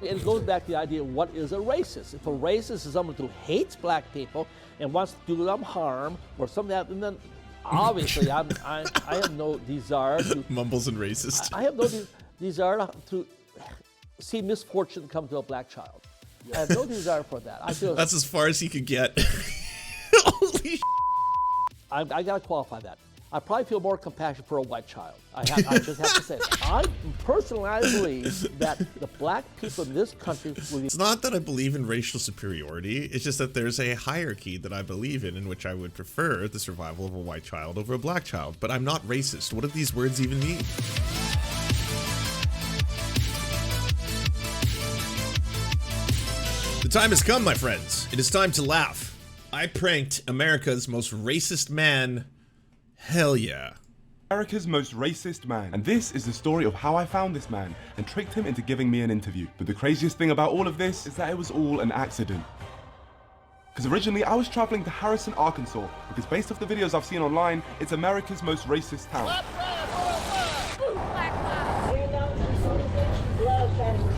It goes back to the idea of what is a racist. If a racist is someone who hates black people and wants to do them harm or something like that, then obviously I have no desire to... Mumbles and racist. I have no desire to see misfortune come to a black child. I have no desire for that. I feel that's as far as he could get. Holy I gotta qualify that. I probably feel more compassion for a white child. I just have to say that. I believe that the black people in this country will be... It's not that I believe in racial superiority, it's just that there's a hierarchy that I believe in which I would prefer the survival of a white child over a black child. But I'm not racist. What do these words even mean? The time has come, my friends. It is time to laugh. I pranked America's most racist man. Hell yeah. America's most racist man. And this is the story of how I found this man and tricked him into giving me an interview. But the craziest thing about all of this is that it was all an accident. Because originally I was traveling to Harrison, Arkansas, because based off the videos I've seen online, it's America's most racist town.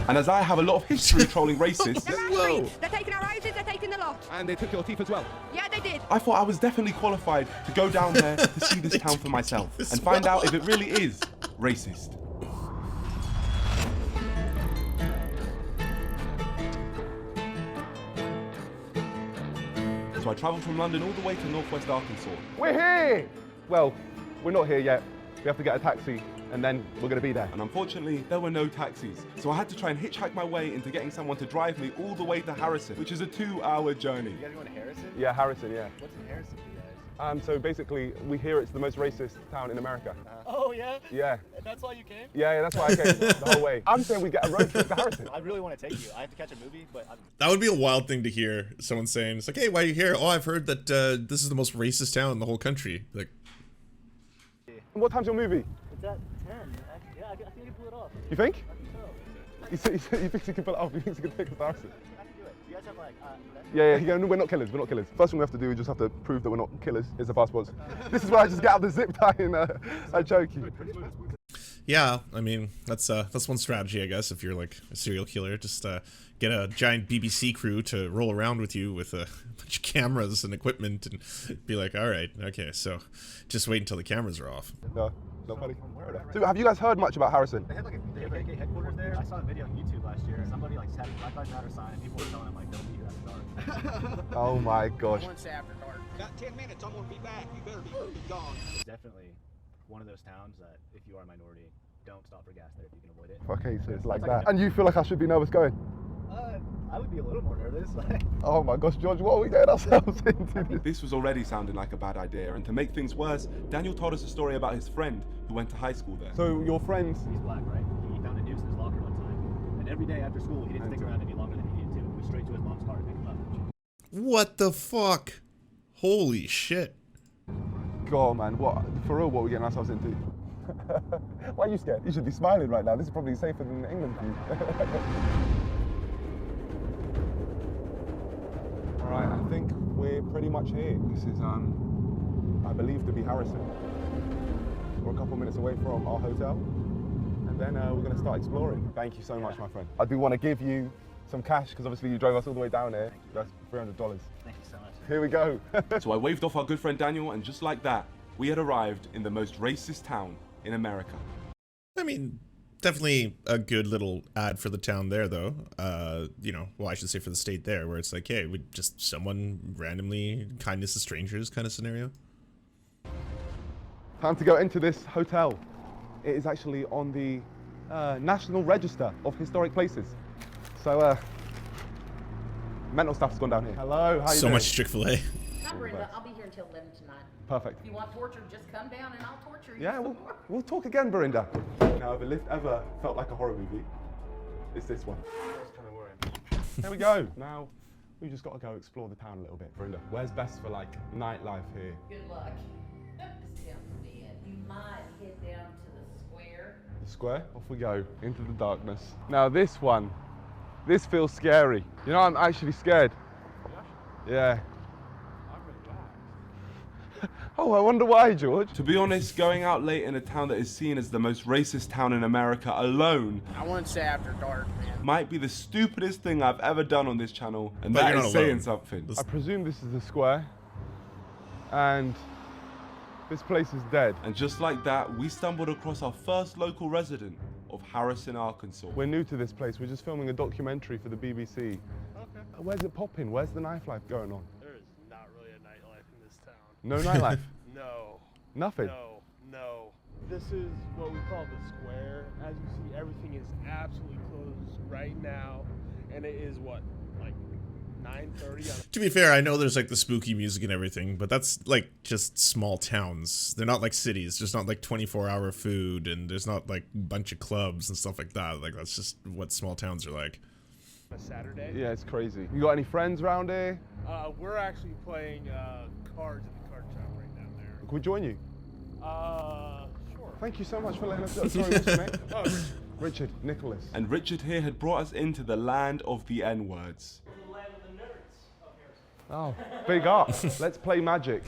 And as I have a lot of history trolling racists, they're taking our houses, they're taking the lot. And they took your teeth as well. Yeah, they did. I thought I was definitely qualified to go down there to see this town for myself and find out if it really is racist. So I travelled from London all the way to northwest Arkansas. We're here! Well, we're not here yet. We have to get a taxi, and then we're going to be there. And unfortunately, there were no taxis. So I had to try and hitchhike my way into getting someone to drive me all the way to Harrison, which is a 2-hour journey. You guys going to Harrison? Yeah, Harrison, yeah. What's in Harrison for you guys? So basically, we hear it's the most racist town in America. Oh, yeah? Yeah. That's why you came? Yeah, that's why I came the whole way. I'm saying we get a road trip to Harrison. I really want to take you. I have to catch a movie, but That would be a wild thing to hear. Someone saying, it's like, hey, why are you here? Oh, I've heard that this is the most racist town in the whole country. Like, What time's your movie? it's at 10. Yeah, I think I can pull it off. You think? I think so. He thinks he can pull it off. He thinks he can take us to Harrison. I can do it. You guys have like, Yeah, no, we're not killers, we're not killers. First thing we have to do is just have to prove that we're not killers. Here's the passports. This is where I just get out the zip tie and I choke you. yeah, I mean, that's one strategy, I guess, if you're like a serial killer. Just get a giant BBC crew to roll around with you with a bunch of cameras and equipment and be like, all right, okay, so just wait until the cameras are off. No, not funny. So have you guys heard much about Harrison? They had like a KKK headquarters there. I saw a video on YouTube last year. Somebody like had a Black Lives Matter sign and people were telling him like, don't be here after dark. Oh my gosh. Once after dark. Got 10 minutes, I'm gonna be back. You better be gone. It's definitely one of those towns that if you are a minority, don't stop for gas there if you can avoid it. Okay, so it's like that. And you feel like I should be nervous going? I would be a little more nervous. Oh my gosh, George, what are we getting ourselves into? This was already sounding like a bad idea, and to make things worse, Daniel told us a story about his friend who went to high school there. So your friends... He's black, right? He found a noose in his locker one time. And every day after school, he didn't stick around any longer than he needed to. He went straight to his mom's car to pick him up. What the fuck? Holy shit. God, man, what? For real, what are we getting ourselves into? Why are you scared? You should be smiling right now. This is probably safer than England for you. Alright, I think we're pretty much here. This is, I believe to be Harrison. We're a couple minutes away from our hotel. And then we're going to start exploring. Thank you so much, my friend. I do want to give you some cash, because obviously you drove us all the way down here. That's $300. Thank you so much. Here we go. So I waved off our good friend Daniel, and just like that, we had arrived in the most racist town in America. I mean, definitely a good little ad for the town there, though. You know, well, I should say for the state there, where it's like, hey, we just someone randomly kindness to strangers kind of scenario. Time to go into this hotel. It is actually on the National Register of Historic Places. So, mental stuff's gone down here. Hello, how you So doing? much Chick-fil-A. I'm Brenda. I'll be here until 11 tonight. Perfect. If you want torture, just come down and I'll torture you. Yeah, we'll talk again, Verinda. Now, if a lift ever felt like a horror movie, it's this one. I was kind of worried. There we go. Now, we just got to go explore the town a little bit. Verinda, where's best for like nightlife here? Good luck. This sounds dead. You might head down to the square. The square? Off we go, into the darkness. Now this one, this feels scary. You know, I'm actually scared. Yeah. I'm relaxed. Oh, I wonder why, George. To be honest, going out late in a town that is seen as the most racist town in America alone, I wouldn't say after dark, man. might be the stupidest thing I've ever done on this channel, and But that you're is not saying alone. something. I presume this is the square, and this place is dead. And just like that, we stumbled across our first local resident of Harrison, Arkansas. We're new to this place. We're just filming a documentary for the BBC. Okay. Where's it popping? Where's the nightlife going on? There is not really a nightlife in this town. No nightlife? No. Nothing? No. This is what we call the square. As you see, everything is absolutely closed right now. And it is what, like 9:30 on To be fair, I know there's like the spooky music and everything, but that's like just small towns. They're not like cities. There's not like 24-hour food, and there's not like a bunch of clubs and stuff like that. Like that's just what small towns are like. a Saturday. Yeah, it's crazy. You got any friends around here? We're actually playing cards at the card shop right down there. Can we join you? Sure. Thank you so much for letting us know. Sorry, what's your name? Oh, Richard, Nicholas. And Richard here had brought us into the land of the N-words. The land of the nerds of Harrison. Oh, big up. Let's play Magic.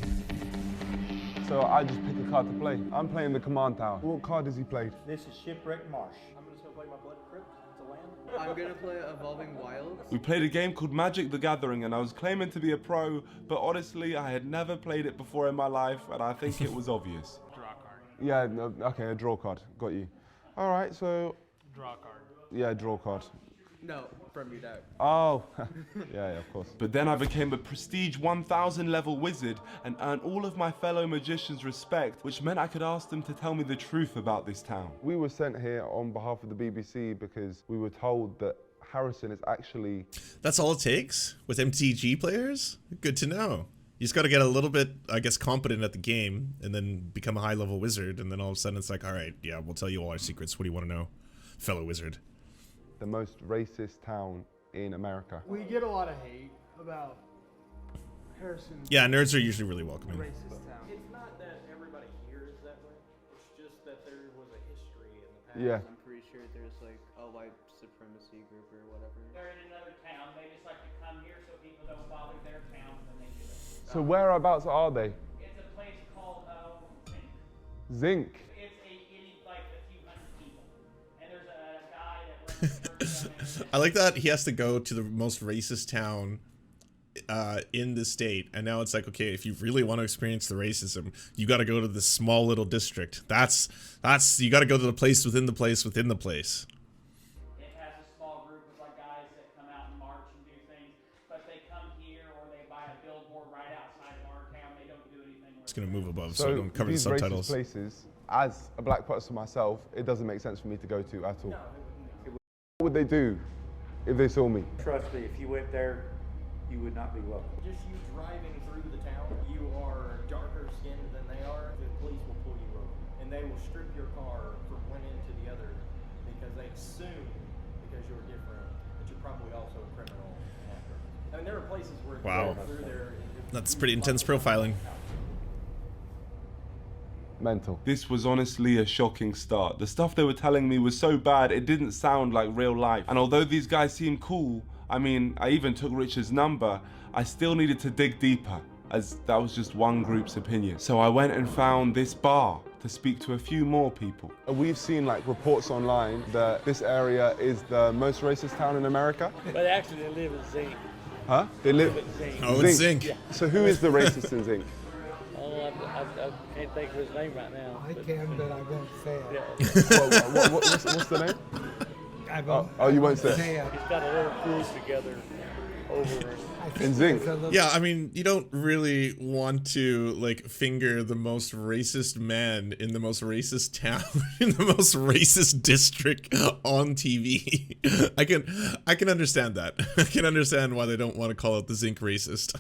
So I just pick a card to play. I'm playing the Command Tower. What card has he played? This is Shipwreck Marsh. I'm just gonna play my Blood Crypt. It's a land. I'm gonna play Evolving Wilds. We played a game called Magic the Gathering, and I was claiming to be a pro, but honestly, I had never played it before in my life, and I think it was obvious. draw a card. Yeah, no, okay, a draw card. Got you. All right, so, Draw a card. yeah, draw card. No, from your deck. Oh, yeah, of course. But then I became a prestige 1000 level wizard and earned all of my fellow magicians' respect, which meant I could ask them to tell me the truth about this town. We were sent here on behalf of the BBC because we were told that Harrison is actually... That's all it takes with MTG players? Good to know. You just got to get a little bit, I guess, competent at the game and then become a high-level wizard, and then all of a sudden it's like, all right, yeah, we'll tell you all our secrets. What do you want to know, fellow wizard? the most racist town in America. We get a lot of hate about Harrison. Yeah, nerds are usually really welcoming. Racist town. It's not that everybody here is that way. It's just that there was a history in the past. Yeah. I'm pretty sure there's like a white supremacy group or whatever. They're in another town. They just like to come here so people don't bother their town when they do it. So whereabouts are they? It's a place called Zinc. It's like a few hundred people, and there's a guy that runs a church. I like that he has to go to the most racist town in the state, and now it's like, okay, if you really want to experience the racism, you got to go to this small little district. That's you got to go to the place within the place within the place. It has a small group of like guys that come out and march and do things, but they come here or they buy a billboard right outside of our town. They don't do anything. It's gonna move above, so I don't cover the these subtitles. racist places, as a black person myself, it doesn't make sense for me to go to at all. What would they do if they saw me? Trust me, if you went there, you would not be welcome. Just you driving through the town, you are darker skinned than they are, the police will pull you over. And they will strip your car from one end to the other because they assume, because you're different, that you're probably also a criminal. I mean, there are places where Wow. you go through there. That's pretty intense profiling. Mental. This was honestly a shocking start. The stuff they were telling me was so bad, it didn't sound like real life. And although these guys seemed cool, I mean, I even took Richard's number, I still needed to dig deeper, as that was just one group's opinion. So I went and found this bar to speak to a few more people. We've seen like reports online that this area is the most racist town in America. But actually, they live in Zinc. Huh? They live in Zinc. Oh, it's Zinc. Yeah. So who is the racist in Zinc? Oh, I can't think of his name right now. I can, but I won't say it. Yeah. What's the name? I won't, oh, you won't say it. He's got a little cruise together over in Zinc. Yeah, I mean, you don't really want to like finger the most racist man in the most racist town in the most racist district on TV. I can understand that. I can understand why they don't want to call it the Zinc racist.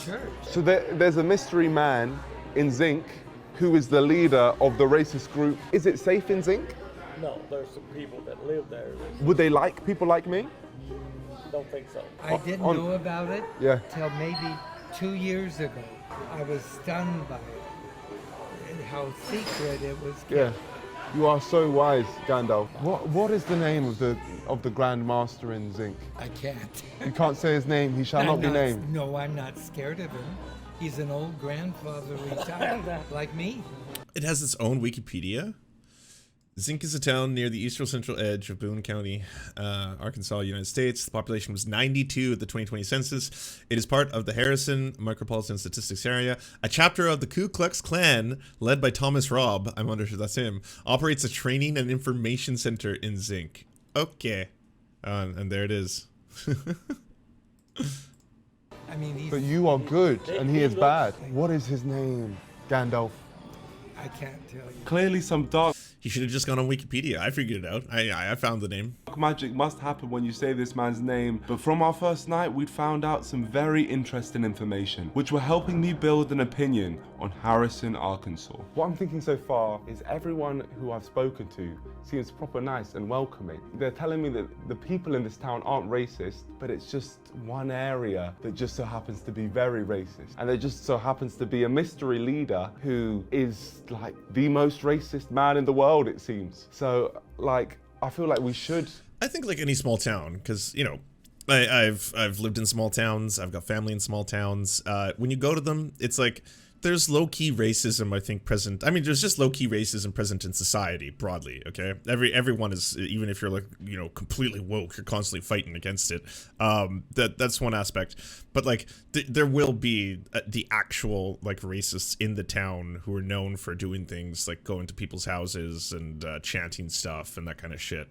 Sure. So there's a mystery man in Zinc who is the leader of the racist group. Is it safe in Zinc? No, there's some people that live there. Would they like people like me? Don't think so. I didn't know about it till maybe 2 years ago. I was stunned by it and how secret it was kept. Yeah. You are so wise, Gandalf. What is the name of the Grand Master in Zinc? I can't. You can't say his name. He shall not be named. No, I'm not scared of him. He's an old grandfather retired, like me. It has its own Wikipedia. Zinc is a town near the eastern central edge of Boone County, Arkansas, United States. The population was 92 at the 2020 census. It is part of the Harrison Micropolitan Statistics Area. A chapter of the Ku Klux Klan, led by Thomas Robb, I'm not sure that's him, operates a training and information center in Zinc. Okay. And there it is. I mean, but you are good and he is bad. What is his name? Gandalf. I can't tell you. Clearly some dark... He should have just gone on Wikipedia. I figured it out. I found the name. Magic must happen when you say this man's name, but from our first night we'd found out some very interesting information which were helping me build an opinion on Harrison, Arkansas. What I'm thinking so far is everyone who I've spoken to seems proper nice and welcoming. They're telling me that the people in this town aren't racist, but it's just one area that just so happens to be very racist. And there just so happens to be a mystery leader who is like the most racist man in the world, it seems. So like, I feel like we should... I think like any small town, because, you know, I've lived in small towns. I've got family in small towns. When you go to them, it's like there's low-key racism, I think, present. I mean, there's just low-key racism present in society broadly, okay? Everyone is, even if you're like, you know, completely woke, you're constantly fighting against it. That's one aspect. But like, there will be the actual like racists in the town who are known for doing things like going to people's houses and chanting stuff and that kind of shit.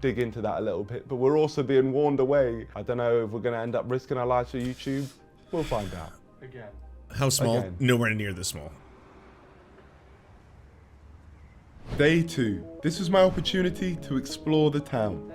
Dig into that a little bit, but we're also being warned away. I don't know if we're gonna end up risking our lives for YouTube. We'll find out. Again. How small? Again. Nowhere near this small. Day 2. This was my opportunity to explore the town.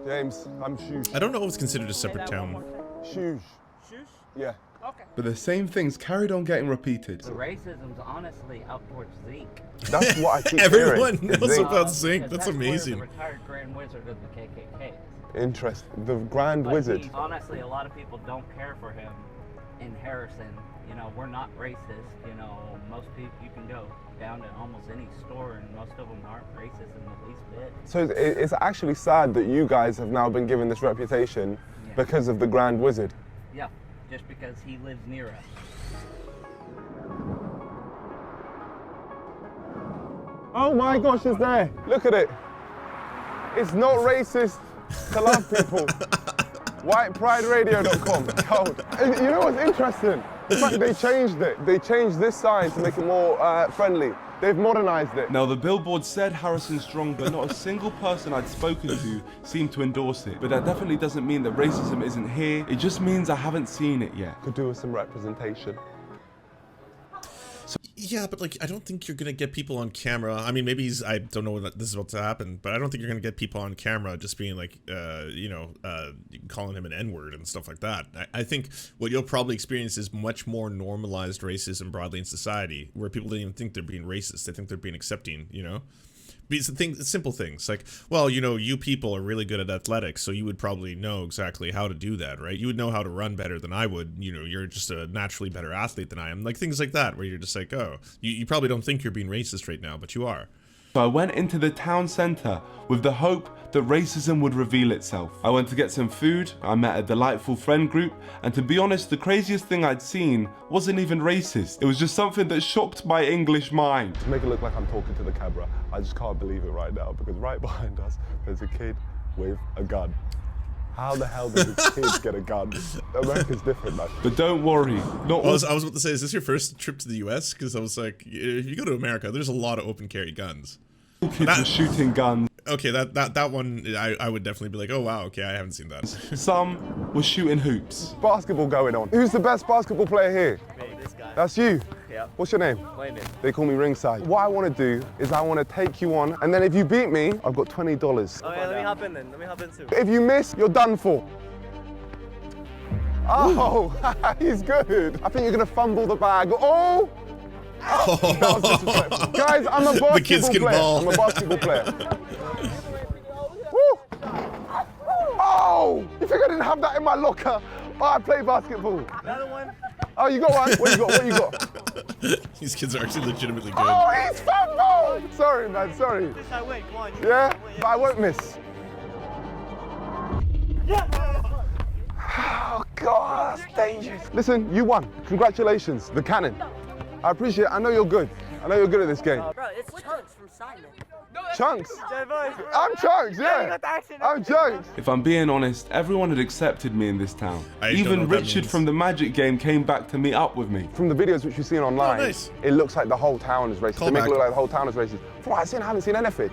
James, I'm Shush. I don't know if it's considered a separate town. Shush. Shush? Yeah. Okay. But the same things carried on getting repeated. The racism's honestly out towards Zinc. That's what I keep Everyone hearing. knows Zinc. about Zinc. Because That's amazing. Where the retired Grand Wizard of the KKK. Interesting. The Grand But Wizard. Honestly, a lot of people don't care for him in Harrison. You know, we're not racist. You know, most people, you can go down to almost any store and most of them aren't racist in the least bit. So it's actually sad that you guys have now been given this reputation because of the Grand Wizard. Yeah, just because he lives near us. Oh my gosh, it's there. Look at it. It's not racist to love people. WhitePrideRadio.com. Cold. And you know what's interesting? The fact they changed it. They changed this sign to make it more friendly. They've modernized it. Now the billboard said Harrison strong, but not a single person I'd spoken to seemed to endorse it. But that definitely doesn't mean that racism isn't here. It just means I haven't seen it yet. Could do with some representation. Yeah, but like, I don't think you're gonna get people on camera. I mean, maybe I don't know when this is about to happen, but I don't think you're gonna get people on camera just being like, you know, calling him an N-word and stuff like that. I think what you'll probably experience is much more normalized racism broadly in society, where people don't even think they're being racist. They think they're being accepting, you know? It's simple things like, well, you know, you people are really good at athletics, so you would probably know exactly how to do that, right? You would know how to run better than I would. You know, you're just a naturally better athlete than I am. Like things like that, where you're just like, oh, you probably don't think you're being racist right now, but you are. So I went into the town centre with the hope that racism would reveal itself. I went to get some food, I met a delightful friend group, and to be honest, the craziest thing I'd seen wasn't even racist. It was just something that shocked my English mind. To make it look like I'm talking to the camera, I just can't believe it right now, because right behind us, there's a kid with a gun. How the hell did this kid get a gun? America's different, man. But don't worry. I was about to say, is this your first trip to the US? Because I was like, if you go to America, there's a lot of open carry guns. Kids are shooting guns. Okay, that one, I would definitely be like, oh wow, okay, I haven't seen that. Some were shooting hoops. Basketball going on. Who's the best basketball player here? Me, this guy. That's you? Yeah. What's your name? Landon. They call me Ringside. What I want to do is I want to take you on, and then if you beat me, I've got $20. Oh yeah, let me hop in then. Let me hop in too. If you miss, you're done for. Oh, he's good. I think you're going to fumble the bag. Oh! Oh, that was disrespectful. Guys, I'm a basketball The kids can player. ball. I'm a basketball player. Woo! Oh! You think I didn't have that in my locker? Oh, I play basketball. Another one. Oh, you got one? What you got? What you got? These kids are actually legitimately good. Oh, he's fumbled! Sorry, man, sorry. This I win. Come on. Yeah? But I won't miss. Oh, God, stay dangerous. Listen, you won. Congratulations, the cannon. I appreciate it. I know you're good. I know you're good at this game. Bro, it's Chunks from Simon. Chunks? I'm Chunks, yeah. I'm Chunks. If I'm being honest, everyone had accepted me in this town. Even Richard from the Magic game came back to meet up with me. From the videos which we've seen online, it looks like the whole town is racist. They make it look like the whole town is racist. From what I've seen, I haven't seen anything.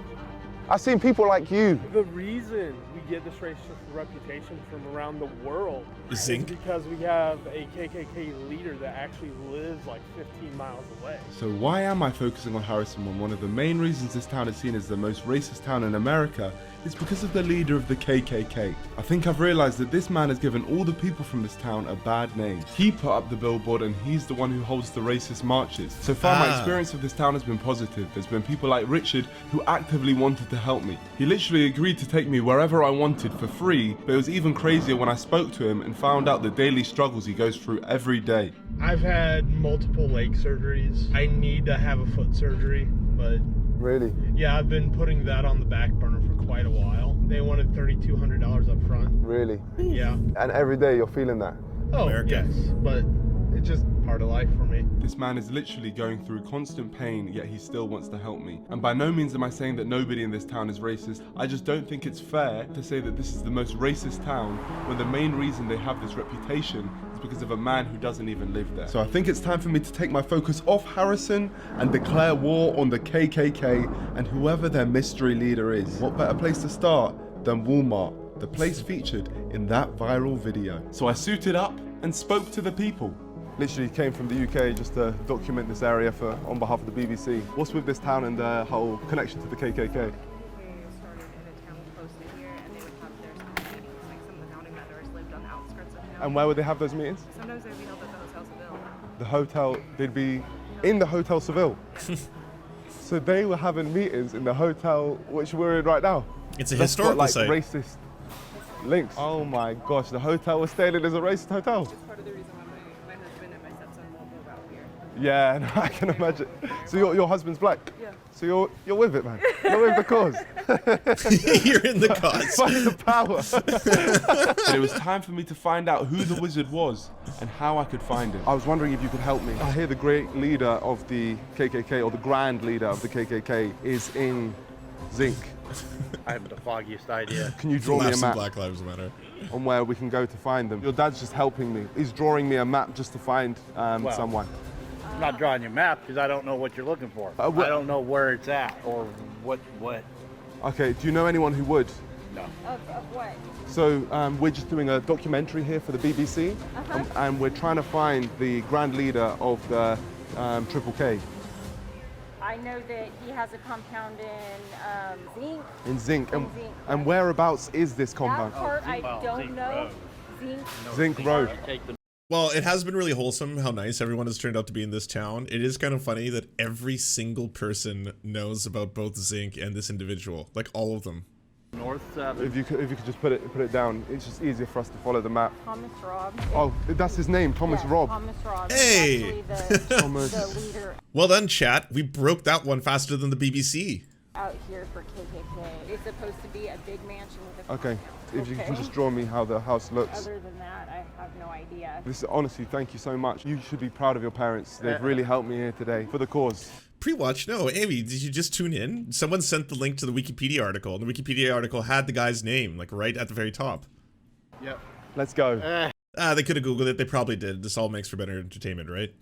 I've seen people like you. The reason we get this racist reputation from around the world is because we have a KKK leader that actually lives like 15 miles away. So why am I focusing on Harrison when one of the main reasons this town is seen as the most racist town in America is because of the leader of the KKK. I think I've realized that this man has given all the people from this town a bad name. He put up the billboard and he's the one who holds the racist marches. So far my experience of this town has been positive. There's been people like Richard who actively wanted to help me. He literally agreed to take me wherever I wanted for free, but it was even crazier when I spoke to him and found out the daily struggles he goes through every day. I've had multiple leg surgeries. I need to have a foot surgery, but really? Yeah, I've been putting that on the back burner for quite a while. They wanted $3,200 up front. Really? Yeah. And every day you're feeling that? Oh, yes, but it's just part of life for me. This man is literally going through constant pain, yet he still wants to help me. And by no means am I saying that nobody in this town is racist. I just don't think it's fair to say that this is the most racist town when the main reason they have this reputation is because of a man who doesn't even live there. So I think it's time for me to take my focus off Harrison and declare war on the KKK and whoever their mystery leader is. What better place to start than Walmart, the place featured in that viral video. So I suited up and spoke to the people. Literally came from the UK just to document this area on behalf of the BBC. What's with this town and the whole connection to the KKK? And where would they have those meetings? Sometimes they'd be held at the Hotel Seville. The hotel, they'd be in the Hotel Seville. So they were having meetings in the hotel which we're in right now. It's a historical site. Racist links. Oh my gosh, the hotel we're staying in is a racist hotel. Which is part of the reason why my husband and my stepson won't move out here. Yeah, no, I can imagine. So your husband's black? Yeah. So you're with it, man. You're with the cause. You're in the cause. Find the power. But it was time for me to find out who the wizard was and how I could find him. I was wondering if you could help me. I hear the great leader of the KKK, or the grand leader of the KKK, is in Zinc. I have the foggiest idea. Can you draw me a map Black Lives Matter on where we can go to find them? Your dad's just helping me. He's drawing me a map just to find someone. I'm not drawing your map because I don't know what you're looking for. I don't know where it's at or what. Okay, do you know anyone who would? No. Of what? So we're just doing a documentary here for the BBC, and we're trying to find the grand leader of the Triple K. I know that he has a compound in Zinc. In Zinc. Zinc. And whereabouts is this compound? That part I don't know. Zinc Road. Well, it has been really wholesome how nice everyone has turned out to be in this town. It is kind of funny that every single person knows about both Zinc and this individual, like all of them. North 7. If you could just put it down, it's just easier for us to follow the map. Thomas Robb. Oh, that's his name, Thomas Robb. Thomas Robb. Hey! Thomas. The leader. Well done, chat. We broke that one faster than the BBC. Out here for KKK. It's supposed to be a big mansion with a Okay, if you can just draw me how the house looks. Other than that, I have no idea. This is honestly, thank you so much. You should be proud of your parents. They've really helped me here today for the cause. Pre-watch? No, Amy, did you just tune in? Someone sent the link to the Wikipedia article, and the Wikipedia article had the guy's name, like right at the very top. Yep. Let's go. They could have Googled it. They probably did. This all makes for better entertainment, right?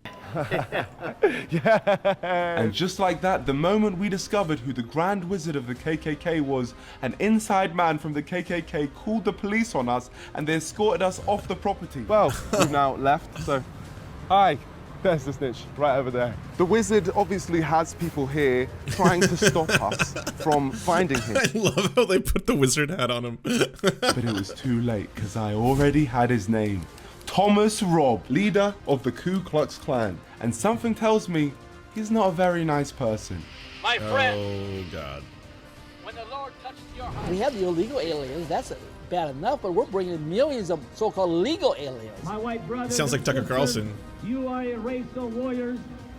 Yeah. And just like that, the moment we discovered who the Grand Wizard of the KKK was, an inside man from the KKK called the police on us and they escorted us off the property. Well, we've now left, so hi. There's the snitch, right over there. The wizard obviously has people here trying to stop us from finding him. I love how they put the wizard hat on him. But it was too late, because I already had his name. Thomas Robb, leader of the Ku Klux Klan. And something tells me he's not a very nice person. My friend! Oh, God. When the Lord touches your heart. We have the illegal aliens, that's bad enough, but we're bringing millions of so-called legal aliens. My white brother. Sounds like Tucker Carlson. You are a race of warriors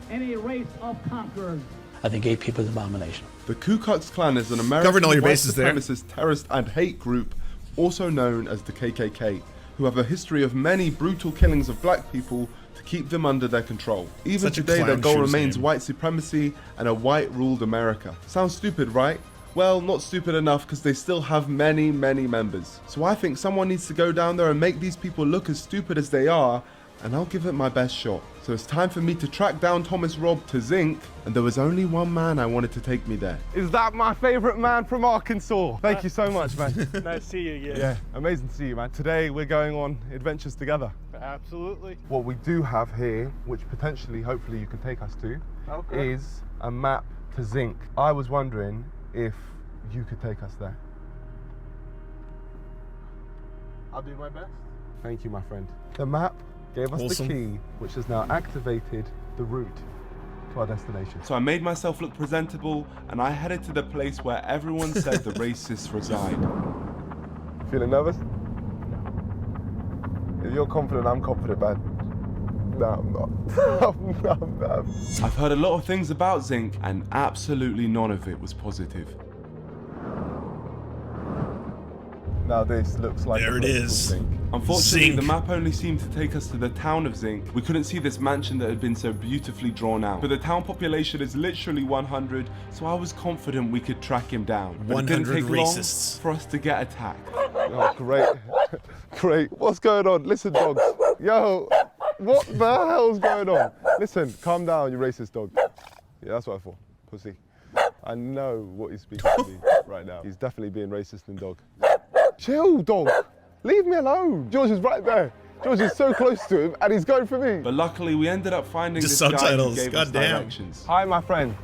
and a race of conquerors. I think gay people is an abomination. The Ku Klux Klan is an American white supremacist terrorist and hate group, also known as the KKK. who have a history of many brutal killings of black people to keep them under their control. Even today, their goal remains white supremacy and a white-ruled America. Sounds stupid, right? Well, not stupid enough because they still have many, many members. So I think someone needs to go down there and make these people look as stupid as they are, and I'll give it my best shot. So it's time for me to track down Thomas Robb to Zinc, and there was only one man I wanted to take me there. Is that my favorite man from Arkansas? Thank you so much, man. Nice to see you again. Yeah, amazing to see you, man. Today we're going on adventures together. Absolutely. What we do have here, which potentially, hopefully you can take us to, is a map to Zinc. I was wondering if you could take us there. I'll do my best. Thank you, my friend. The map gave us the key, which has now activated the route to our destination. So I made myself look presentable, and I headed to the place where everyone said the racists reside. Feeling nervous? If you're confident, I'm confident, man. No, I'm not. I'm not. I've heard a lot of things about Zinc, and absolutely none of it was positive. Now this looks like there it is. Zinc. Unfortunately, Zinc. the map only seemed to take us to the town of Zinc. We couldn't see this mansion that had been so beautifully drawn out. But the town population is literally 100, so I was confident we could track him down. But 100 it didn't take racists. long for us to get attacked. Oh, great. Great. What's going on? Listen, dogs. Yo, what the hell's going on? Listen, calm down, you racist dog. Yeah, that's what I thought. Pussy. I know what he's speaking to me right now. He's definitely being racist and dog. Chill, dog. Leave me alone. George is right there. George is so close to him, and he's going for me. But luckily, we ended up finding The this guy who subtitles, gave us goddamn. directions. Hi, my friend.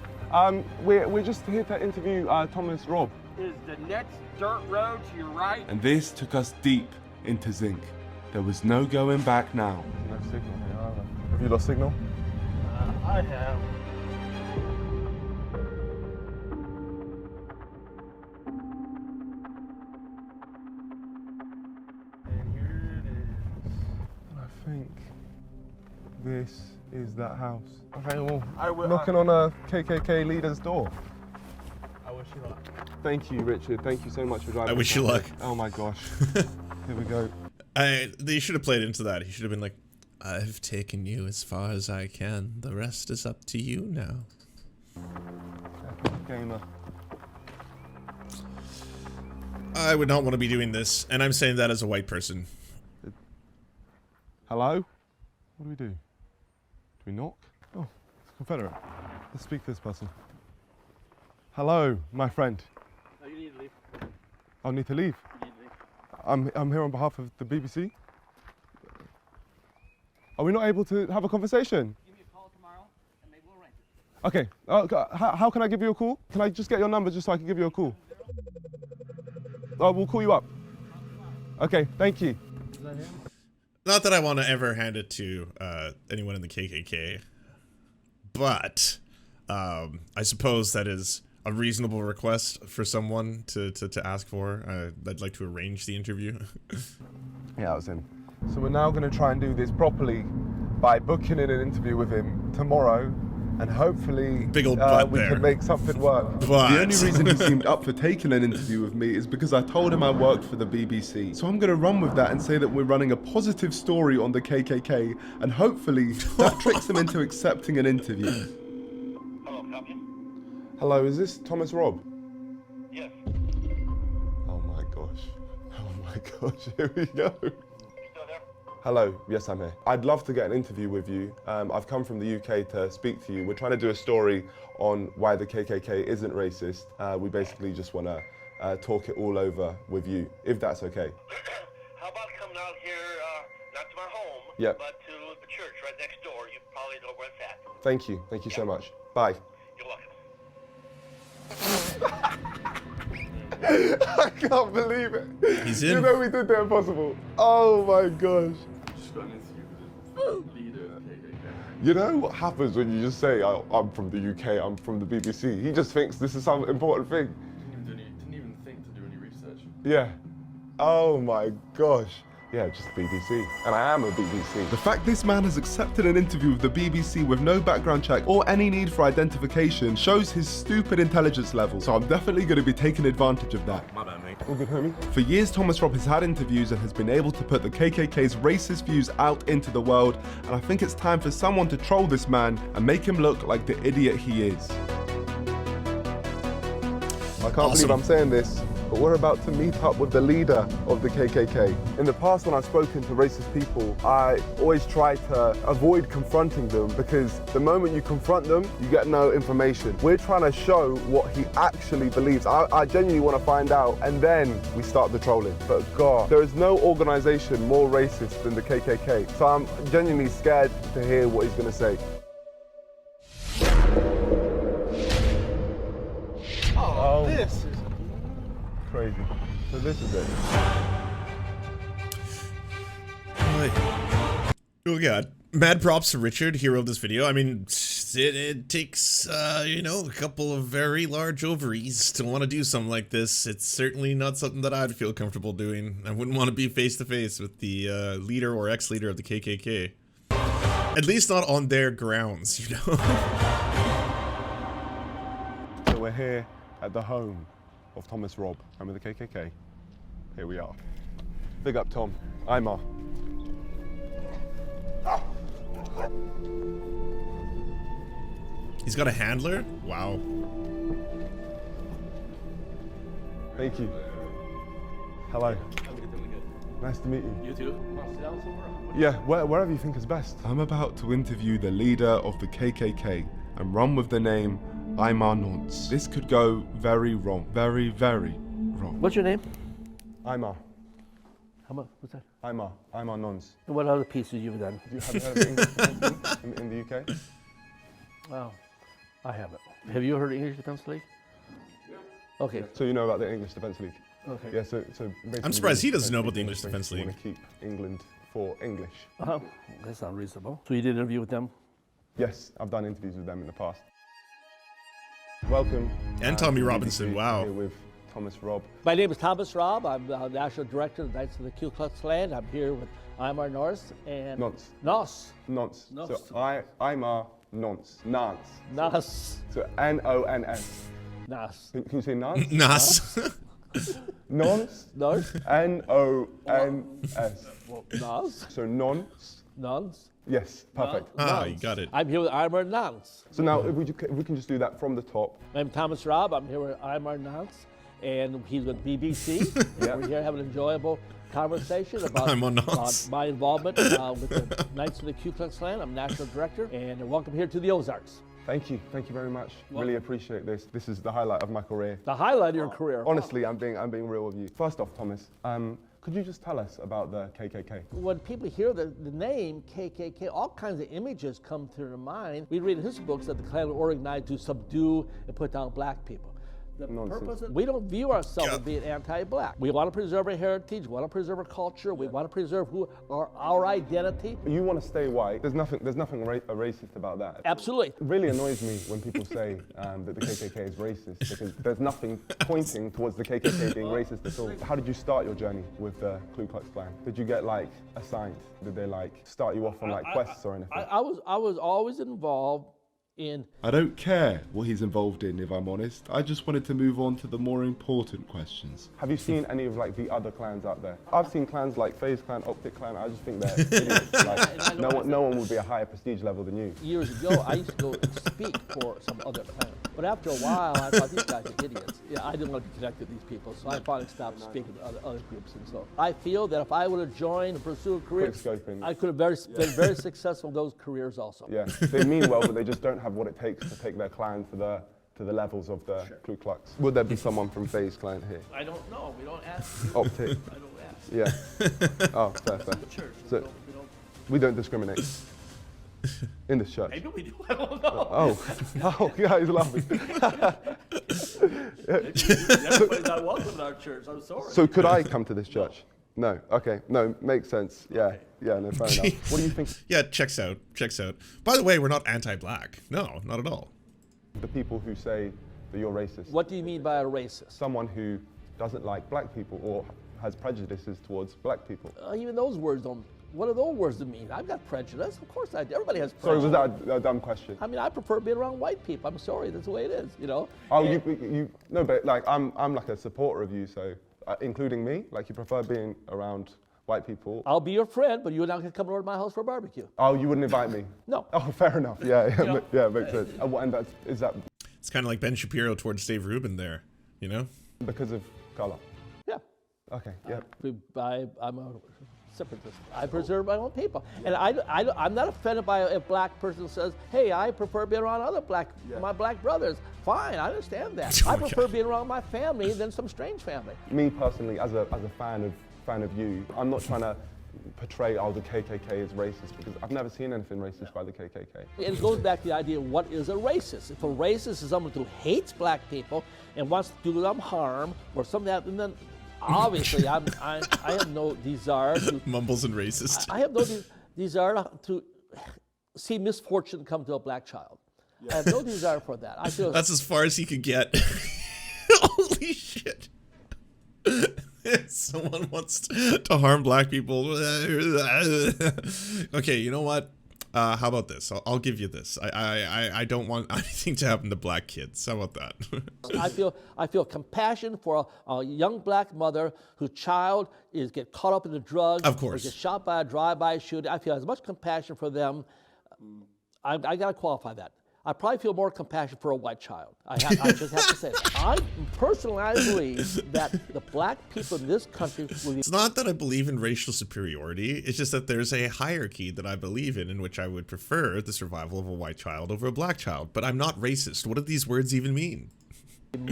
We're just here to interview Thomas Robb. Is the next dirt road to your right? And this took us deep into Zinc. There was no going back now. No signal here either. Have you lost signal? I have. And here it is. I think this is that house. Okay, well, I will, knocking on a KKK leader's door. I wish you luck. Thank you, Richard. Thank you so much for driving. I wish us you out luck. there. Oh my gosh. Here we go. They should have played into that. He should have been like, I've taken you as far as I can. The rest is up to you now. Gamer. I would not want to be doing this, and I'm saying that as a white person. Hello? What do we do? Do we knock? Oh, it's Confederate. Let's speak to this person. Hello, my friend. Oh, you need to leave. I need to leave. You need to leave. I'm here on behalf of the BBC. Are we not able to have a conversation? Give me a call tomorrow, and maybe we'll arrange it. Okay. How can I give you a call? Can I just get your number just so I can give you a call? Oh, we'll call you up. Okay, thank you. Is that him? Not that I want to ever hand it to anyone in the KKK, but I suppose that is a reasonable request for someone to ask for. I'd like to arrange the interview. Yeah, that was him. So we're now going to try and do this properly by booking in an interview with him tomorrow, and hopefully Big old butt we there. can make something work. But The only reason he seemed up for taking an interview with me is because I told him I worked for the BBC. So I'm going to run with that and say that we're running a positive story on the KKK, and hopefully that tricks him into accepting an interview. Hello, copy. Hello, is this Thomas Robb? Yes. Oh my gosh. Oh my gosh, here we go. You still there? Hello, yes, I'm here. I'd love to get an interview with you. I've come from the UK to speak to you. We're trying to do a story on why the KKK isn't racist. We basically just want to talk it all over with you, if that's okay. How about coming out here, not to my home, Yep. but to the church right next door? You probably know where it's at. Thank you. Thank you so much. Bye. You're welcome. I can't believe it. He's in. You know we did the impossible. Oh my gosh. You know what happens when you just say, I'm from the UK, I'm from the BBC? He just thinks this is some important thing. Didn't even think to do any research. Yeah. Oh my gosh. Yeah, just the BBC. And I am a BBC. The fact this man has accepted an interview with the BBC with no background check or any need for identification shows his stupid intelligence level. So I'm definitely going to be taking advantage of that. My bad, mate. All good, homie. For years, Thomas Robb has had interviews and has been able to put the KKK's racist views out into the world. And I think it's time for someone to troll this man and make him look like the idiot he is. I can't believe I'm saying this, but we're about to meet up with the leader of the KKK. In the past, when I've spoken to racist people, I always try to avoid confronting them because the moment you confront them, you get no information. We're trying to show what he actually believes. I genuinely want to find out, and then we start the trolling. But God, there is no organization more racist than the KKK. So I'm genuinely scared to hear what he's going to say. Oh, this is crazy. So this is it. Oh god. Mad props to Richard, hero of this video. I mean, it takes, you know, a couple of very large ovaries to want to do something like this. It's certainly not something that I'd feel comfortable doing. I wouldn't want to be face to face with the leader or ex-leader of the KKK. At least not on their grounds, you know? So we're here at the home of Thomas Robb. Remember the KKK? Here we are. Big up, Tom. Imar. He's got a handler? Wow. Thank you. Hello. Nice to meet you. You too. Yeah, wherever you think is best. I'm about to interview the leader of the KKK and run with the name Imar Nonce. This could go very wrong. Very, very wrong. What's your name? Imar. How much? What's that? Imar Nonce. And what other pieces you've done? Have you heard of English defense league in the UK? Oh, I haven't. Have you heard of English Defense League? Yeah. Okay. So you know about the English Defense League? Okay. Yeah, so basically... I'm surprised he doesn't know about the English Defense League. Want to keep England for English. That's not reasonable. So you did an interview with them? Yes, I've done interviews with them in the past. Welcome. And Tommy Robinson, BBC, wow. Here with Thomas Robb. My name is Thomas Robb. I'm the National Director of the Knights of the Ku Klux Klan. I'm here with Imar Nonce and... Nonce. Nonce. Nonce. Nonce. So Imar Nonce. Nance. Nonce. So N-O-N-S. Nonce. Can you say Nance? Nonce. Nonce. Nonce. N-O-N-S. Well, Nonce. So Nonce. Nonce. Yes, perfect. Ah, you got it. I'm here with Imar Nonce. So now, if we can just do that from the top. I'm Thomas Robb. I'm here with Imar Nonce, and he's with BBC. Yeah. We're here having an enjoyable conversation about my involvement with the Knights of the Ku Klux Klan. I'm National Director, and welcome here to the Ozarks. Thank you very much. Really appreciate this. This is the highlight of my career. The highlight of your career. Honestly, I'm being real with you. First off, Thomas, could you just tell us about the KKK? When people hear the name KKK, all kinds of images come to their mind. We read in his books that the Klan were organized to subdue and put down black people. The purpose of, we don't view ourselves as being anti-black. We want to preserve our heritage, we want to preserve our culture, we want to preserve our identity. You want to stay white. There's nothing racist about that. Absolutely. It really annoys me when people say that the KKK is racist because there's nothing pointing towards the KKK being racist at all. How did you start your journey with the Ku Klux Klan? Did you get like assigned? Did they like start you off on like quests or anything? I was always involved in... I don't care what he's involved in, if I'm honest. I just wanted to move on to the more important questions. Have you seen any of like the other clans out there? I've seen clans like FaZe Clan, Optic Clan. I just think they're idiots. Like, no one would be a higher prestige level than you. Years ago, I used to go speak for some other clan. But after a while, I thought these guys are idiots. Yeah, I didn't want to be connected to these people, so I finally stopped speaking to other groups. And so I feel that if I would have joined and pursued a career, I could have been very successful in those careers also. Yeah, they mean well, but they just don't have what it takes to take their clan to the levels of the Ku Klux. Would there be someone from FaZe Clan here? I don't know. We don't ask. Optic. I don't ask. Yeah. Oh, fair. Church. So we don't discriminate in this church. Maybe we do. I don't know. Oh, yeah, he's laughing. Everybody's not welcome in our church. I'm sorry. So could I come to this church? No. Okay. No, makes sense. Yeah. Okay. Yeah, no, fair enough. What do you think? Yeah, checks out. By the way, we're not anti-black. No, not at all. The people who say that you're racist. What do you mean by a racist? Someone who doesn't like black people or has prejudices towards black people. Even those words don't. What do those words mean? I've got prejudice. Of course I do. Everybody has Sorry, prejudice. was that a dumb question? I mean, I prefer being around white people. I'm sorry, that's the way it is, you know? Oh, no, but like, I'm like a supporter of you, so, including me, like you prefer being around white people. I'll be your friend, but you're not gonna come over to my house for a barbecue. Oh, you wouldn't invite me? No. Oh, fair enough, yeah, yeah, makes sense. And is that? It's kind of like Ben Shapiro towards Dave Rubin there, you know? Because of color? Yeah. Okay, yeah. I'm a separatist. I preserve my own people. And I'm not offended by a black person says, hey, I prefer being around other my black brothers. Fine, I understand that. I prefer being around my family than some strange family. Me personally, as a fan of you, I'm not trying to portray, the KKK is racist, because I've never seen anything racist by the KKK. It goes back to the idea of what is a racist. If a racist is someone who hates black people and wants to do them harm or something like that, and then obviously I have no desire to... Mumbles and racist. I have no desire to see misfortune come to a black child. I have no desire for that. I feel that's as far as he could get. Holy shit. Someone wants to harm black people. Okay, you know what? How about this? I'll give you this. I don't want anything to happen to black kids. How about that? I feel compassion for a young black mother whose child get caught up in the drugs. Of course. Or get shot by a drive-by shooting. I feel as much compassion for them. I got to qualify that. I probably feel more compassion for a white child. I just have to say that. I believe that the black people in this country will be... It's not that I believe in racial superiority. It's just that there's a hierarchy that I believe in which I would prefer the survival of a white child over a black child. But I'm not racist. What do these words even mean?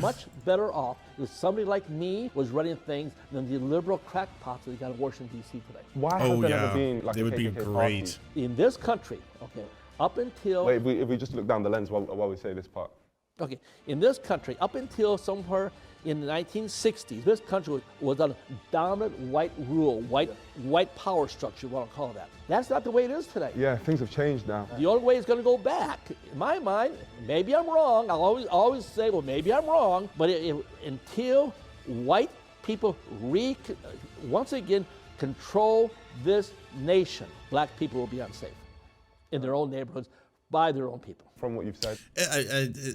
Much better off if somebody like me was running things than the liberal crackpots that got in Washington, D.C. today. Why has there never been like they a would KKK be great. Party? In this country, okay, up until... Wait, if we just look down the lens while we say this part. Okay, in this country, up until somewhere in the 1960s, this country was a dominant white rule, white power structure, what I'll call that. That's not the way it is today. Yeah, things have changed now. The only way it's going to go back, in my mind, maybe I'm wrong, I'll always say, well, maybe I'm wrong, but until white people once again control this nation, black people will be unsafe in their own neighborhoods by their own people. From what you've said,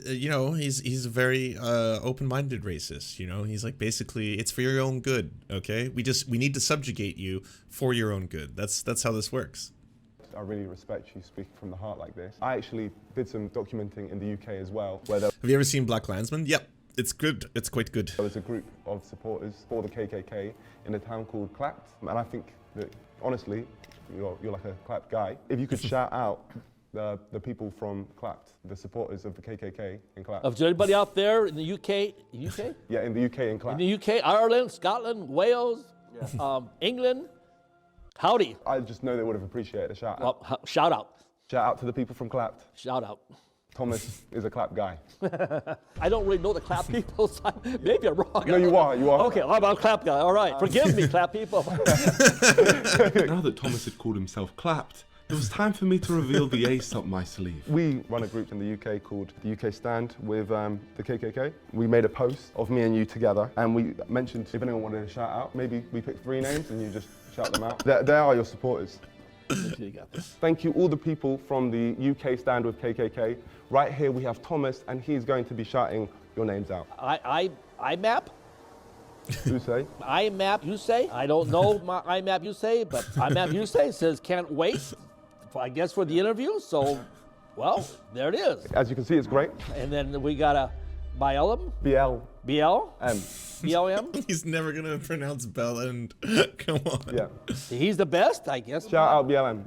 you know, he's a very open-minded racist. You know, he's like, basically, it's for your own good. Okay, we need to subjugate you for your own good. That's how this works. I really respect you speaking from the heart like this. I actually did some documenting in the UK as well. Have you ever seen Black Klansman? Yep, it's good. It's quite good. There was a group of supporters for the KKK in a town called Clapt, and I think that honestly, you're like a Clapt guy. If you could shout out the people from Clapt, the supporters of the KKK in Clapt. Is there anybody out there in the UK? UK? Yeah, in the UK in Clapt. In the UK, Ireland, Scotland, Wales, England. Howdy. I just know they would have appreciated a shout out. Well, shout out. Shout out to the people from Clapt. Shout out. Thomas is a Clapt guy. I don't really know the Clapt people, so maybe I'm wrong. No, you are. Okay, I'm a Clapt guy. All right, forgive me, Clapt people. Now that Thomas had called himself Clapt, it was time for me to reveal the ace up my sleeve. We run a group in the UK called the UK Stand with the KKK. We made a post of me and you together, and we mentioned if anyone wanted a shout out, maybe we picked 3 names and you just shout them out. They are your supporters. Thank you, all the people from the UK Stand with KKK. Right here we have Thomas, and he's going to be shouting your names out. I map. You say? I map. You say? I don't know my I map. You say, but I map. You say says can't wait. I guess for the interview. So, well, there it is. As you can see, it's great. And then we got a BLM. BLM. BLM. He's never gonna pronounce Bell and come on. Yeah. He's the best, I guess. Shout out BLM.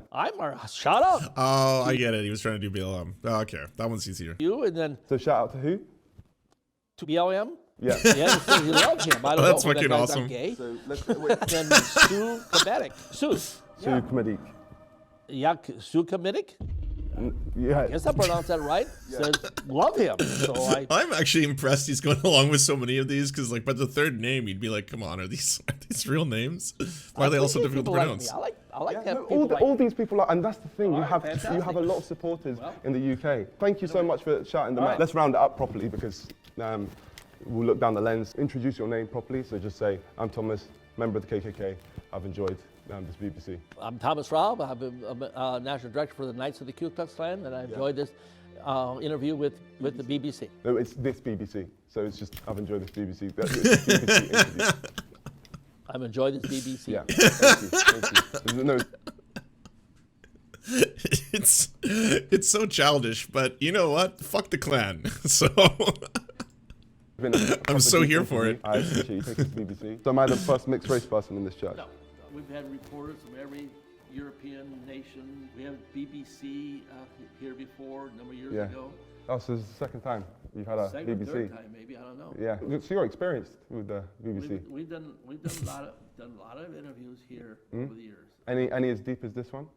Shout out. Oh, I get it. He was trying to do BLM. Oh, okay, that one's easier. You and then. So shout out to who? To BLM. Yeah. Yeah, because you love him. I don't That's know. fucking awesome. Gay. So then Sue Comedic. Sue Comedic. Yeah, Sue Comedic. Yeah. I guess I pronounced that right. Yeah. Says love him. So I'm actually impressed he's going along with so many of these, because like by the third name you'd be like, come on, are these real names? Why are they all so difficult to pronounce? Like I like that. All these people are, and that's the thing. You have a lot of supporters in the UK. Thank you so much for shouting them out. Let's round it up properly, because we'll look down the lens. Introduce your name properly. So just say, I'm Thomas. member of the KKK. I've enjoyed this BBC. I'm Thomas Robb. I've been National Director for the Knights of the Ku Klux Klan, and I enjoyed this interview with the BBC. No, it's this BBC. So it's just, I've enjoyed this BBC. This BBC interview. I've enjoyed this BBC. Yeah, thank you. No. It's so childish, but you know what? Fuck the Klan. So I'm so here for it. I appreciate you taking the BBC. So am I the first mixed race person in this church? No. We've had reporters from every European nation. We have BBC here before, a number of years ago. Oh, so this is the second time you've had a Second, BBC. third time, maybe, I don't know. Yeah. So you're experienced with the BBC. We've done a lot of interviews here over the years. Any as deep as this one?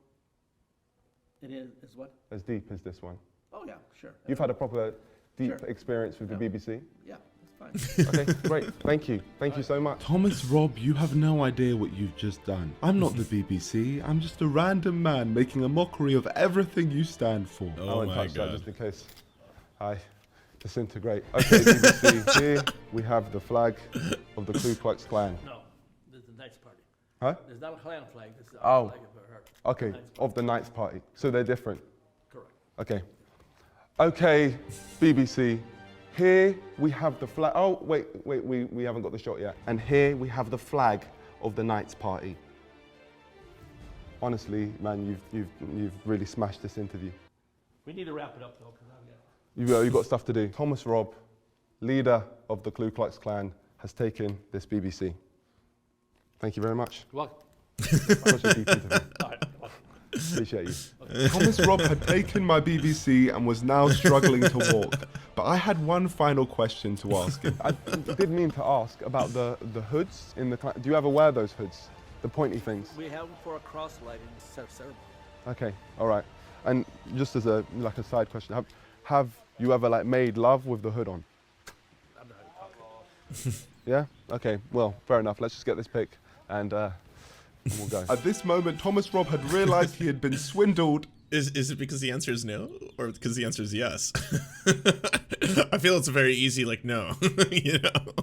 It is what? As deep as this one. Oh yeah, sure. You've had a proper deep experience with the BBC? Yeah, that's fine. Okay, great. Thank you. Thank you so much. Thomas Robb, you have no idea what you've just done. I'm not the BBC. I'm just a random man making a mockery of everything you stand for. I won't touch that just in case I disintegrate. Okay, BBC. Here we have the flag of the Ku Klux Klan. No, this is the Knights Party. Huh? There's not a Klan flag. This is our flag of her. Okay, of the Knights Party. So they're different. Correct. Okay. Okay, BBC. Here we have the flag. Oh, wait, we haven't got the shot yet. And here we have the flag of the Knights Party. Honestly, man, you've really smashed this interview. We need to wrap it up though, because You've got stuff to do. Thomas Robb, leader of the Ku Klux Klan, has taken this BBC. Thank you very much. You're welcome. Such a deep interview. Appreciate you. Okay. Thomas Robb had taken my BBC and was now struggling to walk. But I had one final question to ask him. I did mean to ask about the hoods in the Klan. Do you ever wear those hoods? The pointy things? we have them for a cross-lighting ceremony. Okay, all right. And just as a side question, have you ever made love with the hood on? I'm not talking. Yeah? Okay, well, fair enough. Let's just get this pic and we'll go. At this moment, Thomas Robb had realized he had been swindled. Is it because the answer is no, or because the answer is yes? I feel it's a very easy no, you know.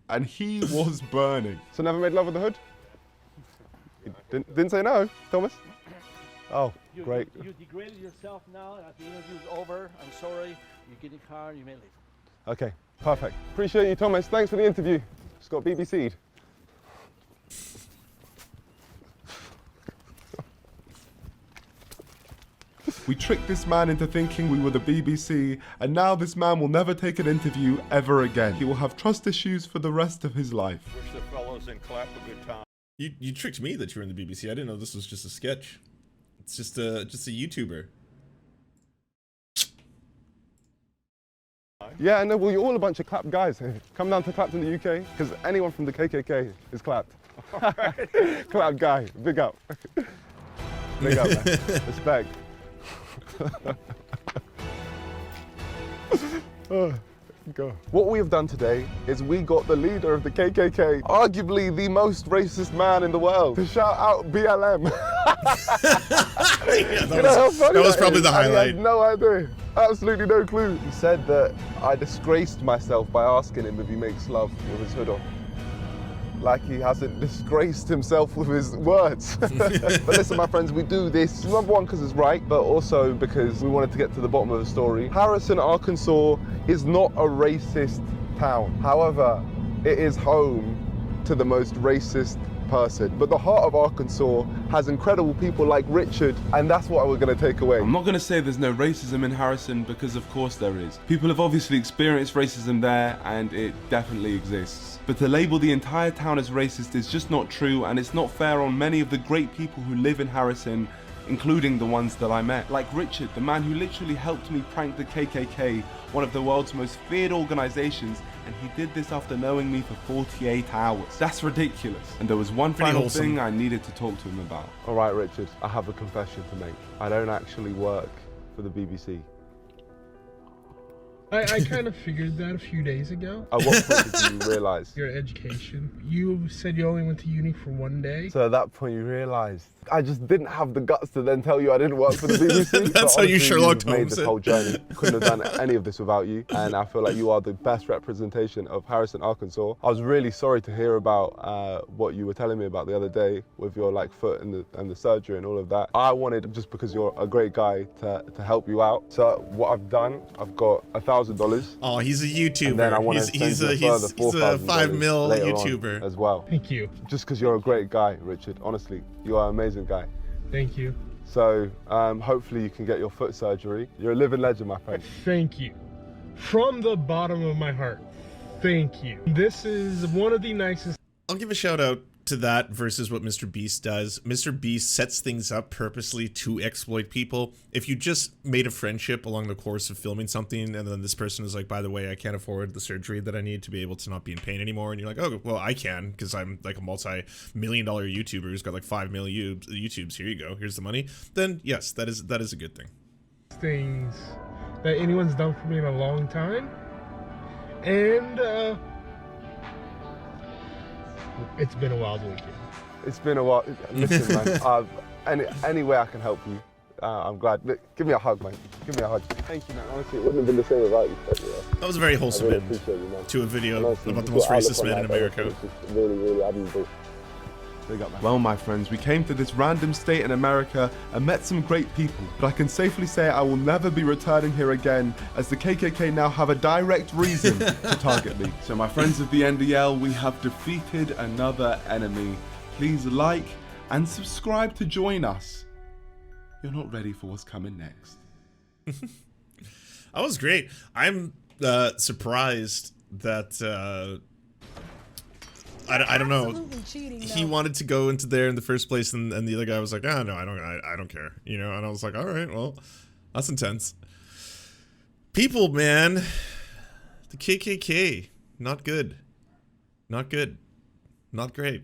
And he was burning. So never made love with the hood? Didn't say no, Thomas? Oh, great. You degraded yourself now. After the interview's over, I'm sorry. You get in the car, you may leave. Okay, perfect. Appreciate you, Thomas. Thanks for the interview. Just got BBC'd. We tricked this man into thinking we were the BBC, and now this man will never take an interview ever again. He will have trust issues for the rest of his life. Wish the fellows in clap a good time. You tricked me that you were in the BBC. I didn't know this was just a sketch. It's just a YouTuber. Yeah, I know. Well, you're all a bunch of clapped guys here. Come down to Clapped in the UK, because anyone from the KKK is clapped. Clapped guy, big up. Big up, man. Respect. Go. What we have done today is we got the leader of the KKK, arguably the most racist man in the world, to shout out BLM. Yeah, that was probably the highlight. I had no idea. Absolutely no clue. He said that I disgraced myself by asking him if he makes love with his hood on. Like he hasn't disgraced himself with his words. But listen, my friends, we do this, number one, because it's right, but also because we wanted to get to the bottom of the story. Harrison, Arkansas is not a racist town. However, it is home to the most racist person. But the heart of Arkansas has incredible people like Richard, and that's what we're going to take away. I'm not going to say there's no racism in Harrison, because of course there is. People have obviously experienced racism there, and it definitely exists. But to label the entire town as racist is just not true, and it's not fair on many of the great people who live in Harrison, including the ones that I met. Like Richard, the man who literally helped me prank the KKK, one of the world's most feared organizations, and he did this after knowing me for 48 hours. That's ridiculous. And there was one final thing I needed to talk to him about. All right, Richard, I have a confession to make. I don't actually work for the BBC. I kind of figured that a few days ago. At what point did you realise? Your education. You said you only went to uni for 1 day. So at that point you realised. I just didn't have the guts to then tell you I didn't work for the BBC. That's how you Sherlock Holmes made this whole journey. Couldn't have done any of this without you. And I feel like you are the best representation of Harrison, Arkansas. I was really sorry to hear about what you were telling me about the other day with your foot and the surgery and all of that. I wanted, just because you're a great guy, to help you out. So what I've done, I've got $1,000. Oh, he's a YouTuber. And then I want he's a $5 million YouTuber as well. Thank you. Just because you're a great guy, Richard. Honestly, you are an amazing guy. Thank you. So hopefully you can get your foot surgery. You're a living legend, my friend. Thank you. From the bottom of my heart, thank you. This is one of the nicest. I'll give a shout out to that versus what Mr. Beast does. Mr. Beast sets things up purposely to exploit people. If you just made a friendship along the course of filming something and then this person is like, by the way, I can't afford the surgery that I need to be able to not be in pain anymore, and you're like, oh, well, I can because I'm like a multi-million-dollar YouTuber who's got like 5 million YouTubes, here you go, here's the money, then yes, that is a good thing. Things that anyone's done for me in a long time, and it's been a wild weekend. It's been a while. Listen, man, any way I can help you, I'm glad. Give me a hug, man. Give me a hug. Thank you, man. Honestly, it wouldn't have been the same without you. But, yeah. That was a very wholesome end to a video about the most racist man in America. Really admirable. Well, my friends, we came to this random state in America and met some great people, but I can safely say I will never be returning here again, as the KKK now have a direct reason to target me. So my friends of the NDL, we have defeated another enemy. Please like and subscribe to join us. You're not ready for what's coming next. That was great. I'm surprised that I don't know. He wanted to go into there in the first place, and the other guy was like, "Ah, no, I don't care," you know. And I was like, "All right, well, that's intense." People, man, the KKK, not good, not good, not great.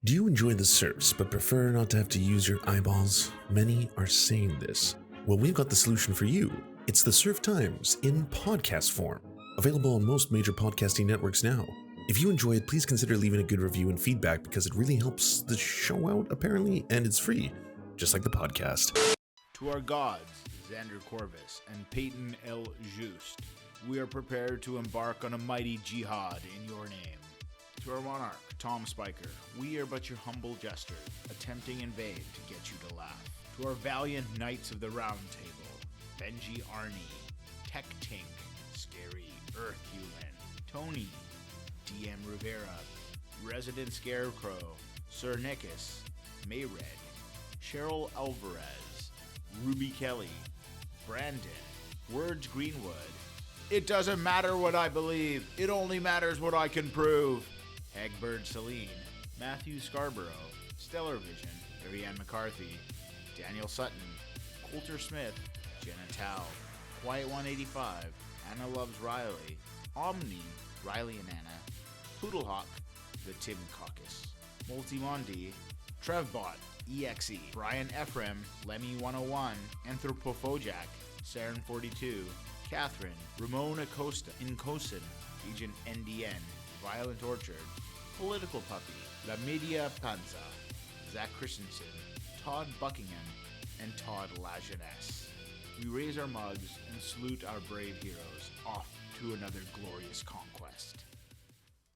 Do you enjoy the Serfs but prefer not to have to use your eyeballs? Many are saying this. Well, we've got the solution for you. It's the Serf Times in podcast form, available on most major podcasting networks now. If you enjoy it, please consider leaving a good review and feedback because it really helps the show out, apparently, and it's free, just like the podcast. To our gods, Xander Corvus and Peyton L. Just, we are prepared to embark on a mighty jihad in your name. To our monarch, Tom Spiker, we are but your humble jester, attempting in vain to get you to laugh. To our valiant knights of the Round Table, Benji Arnie, Tech Tink, Scary Earth Human, Tony, DM Rivera, Resident Scarecrow, Sir Nickus, Mayred, Cheryl Alvarez, Ruby Kelly, Brandon, Words Greenwood. It doesn't matter what I believe, it only matters what I can prove. Egbert Celine, Matthew Scarborough, Stellar Vision, Ariane McCarthy, Daniel Sutton, Coulter Smith, Jenna Tao, Quiet 185, Anna Loves Riley, Omni, Riley and Anna, Poodlehawk, The Tim Caucus, Multimondi, Trevbot, EXE, Brian Ephraim, Lemmy 101, Anthropophojack, Saren 42, Catherine, Ramon Acosta, Incosin, Agent NDN, Violent Orchard, Political Puppy, La Media Panza, Zach Christensen, Todd Buckingham, and Todd Lajeunesse. We raise our mugs and salute our brave heroes off to another glorious conquest.